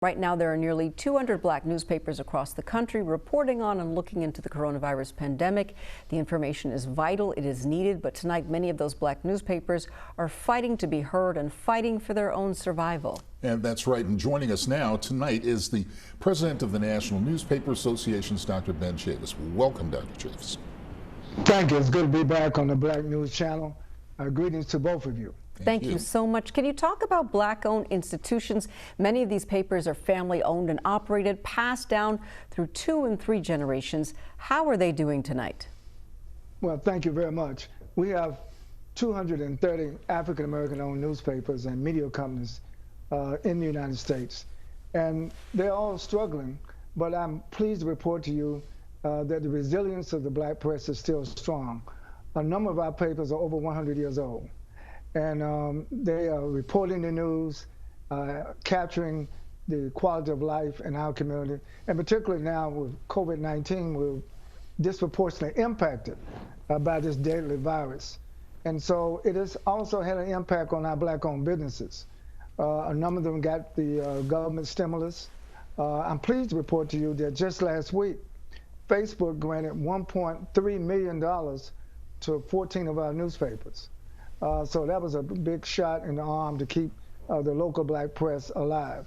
Right now, there are nearly 200 black newspapers across the country reporting on and looking into the coronavirus pandemic. The information is vital, it is needed, but tonight many of those black newspapers are fighting to be heard and fighting for their own survival. And that's right. And joining us now tonight is the president of the National Newspaper Association's Dr. Ben Chavis. Welcome, Dr. Chavis. Thank you. It's good to be back on the Black News Channel. Greetings to both of you. Thank you so much. Can you talk about black-owned institutions? Many of these papers are family-owned and operated, passed down through 2 and 3 generations. How are they doing tonight? Well, thank you very much. We have 230 African-American-owned newspapers and media companies in the United States, and they're all struggling, but I'm pleased to report to you that the resilience of the black press is still strong. A number of our papers are over 100 years old. And they are reporting the news, capturing the quality of life in our community. And particularly now with COVID-19, we're disproportionately impacted by this deadly virus. And so it has also had an impact on our black-owned businesses. A number of them got the government stimulus. I'm pleased to report to you that just last week, Facebook granted $1.3 million to 14 of our newspapers. So that was a big shot in the arm to keep the local black press alive.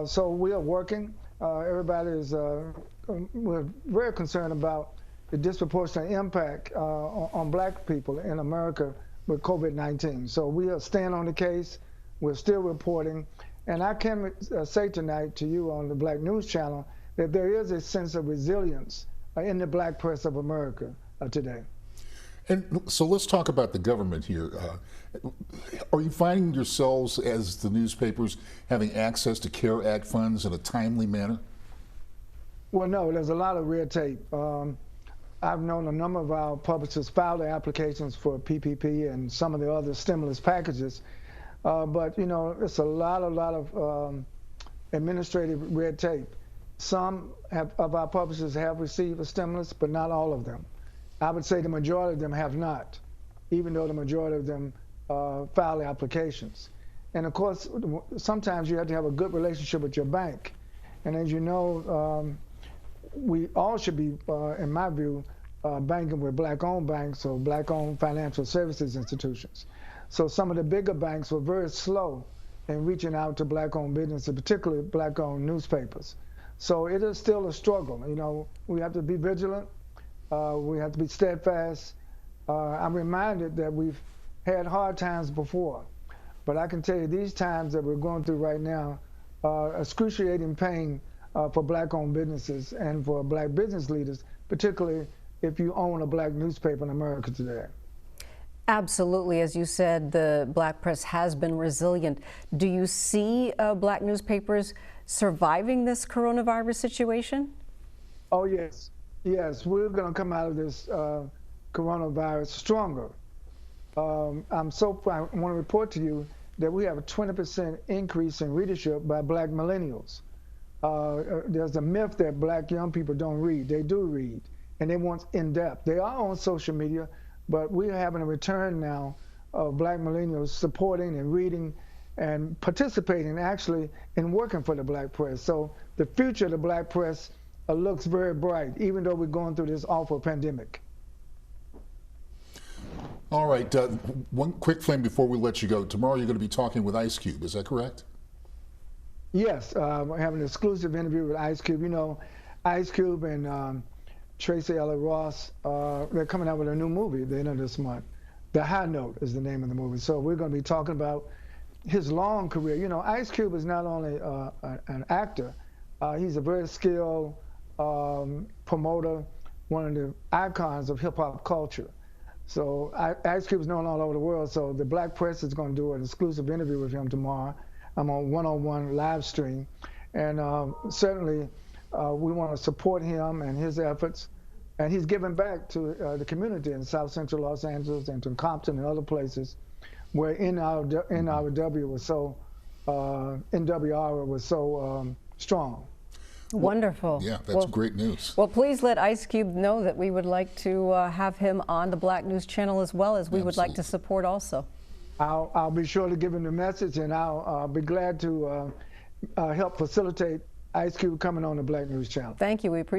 So we are working. Everybody is, we're very concerned about the disproportionate impact on black people in America with COVID-19. So we are staying on the case. We're still reporting. And I can say tonight to you on the Black News Channel that there is a sense of resilience in the black press of America today. And so let's talk about the government here. Are you finding yourselves as the newspapers having access to CARE Act funds in a timely manner? Well, no, there's a lot of red tape. I've known a number of our publishers file their applications for PPP and some of the other stimulus packages. But, you know, it's a lot of administrative red tape. Some of our publishers have received a stimulus, but not all of them. I would say the majority of them have not, even though the majority of them file the applications. And of course, sometimes you have to have a good relationship with your bank. And as you know, we all should be, in my view, banking with black-owned banks or black-owned financial services institutions. So some of the bigger banks were very slow in reaching out to black-owned businesses, particularly black-owned newspapers. So it is still a struggle. You know, we have to be vigilant. We have to be steadfast. I'm reminded that we've had hard times before, but I can tell you these times that we're going through right now are excruciating pain for black-owned businesses and for black business leaders, particularly if you own a black newspaper in America today. Absolutely. As you said, the black press has been resilient. Do you see black newspapers surviving this coronavirus situation? Oh, yes. Yes, we're going to come out of this coronavirus stronger. I want to report to you that we have a 20% increase in readership by black millennials. There's a myth that black young people don't read. They do read, and they want in-depth. They are on social media, but we're having a return now of black millennials supporting and reading and participating actually in working for the black press. So the future of the black press looks very bright, even though we're going through this awful pandemic. All right, one quick thing before we let you go. Tomorrow you're going to be talking with Ice Cube, is that correct? Yes, we're having an exclusive interview with Ice Cube. You know, Ice Cube and Tracy Elliott Ross, they're coming out with a new movie at the end of this month. The High Note is the name of the movie. So we're going to be talking about his long career. You know, Ice Cube is not only an actor, he's a very skilled promoter, one of the icons of hip-hop culture. So Ice Cube is known all over the world, so the black press is going to do an exclusive interview with him tomorrow. I'm on 101 live stream, and certainly we want to support him and his efforts, and he's giving back to the community in South Central Los Angeles and to Compton and other places where NRW was so, NWR was so strong. Wonderful. Yeah, that's great news. Well, please let Ice Cube know that we would like to have him on the Black News Channel as well, as we would like to support also. I'll be sure to give him the message, and I'll be glad to help facilitate Ice Cube coming on the Black News Channel. Thank you. We appreciate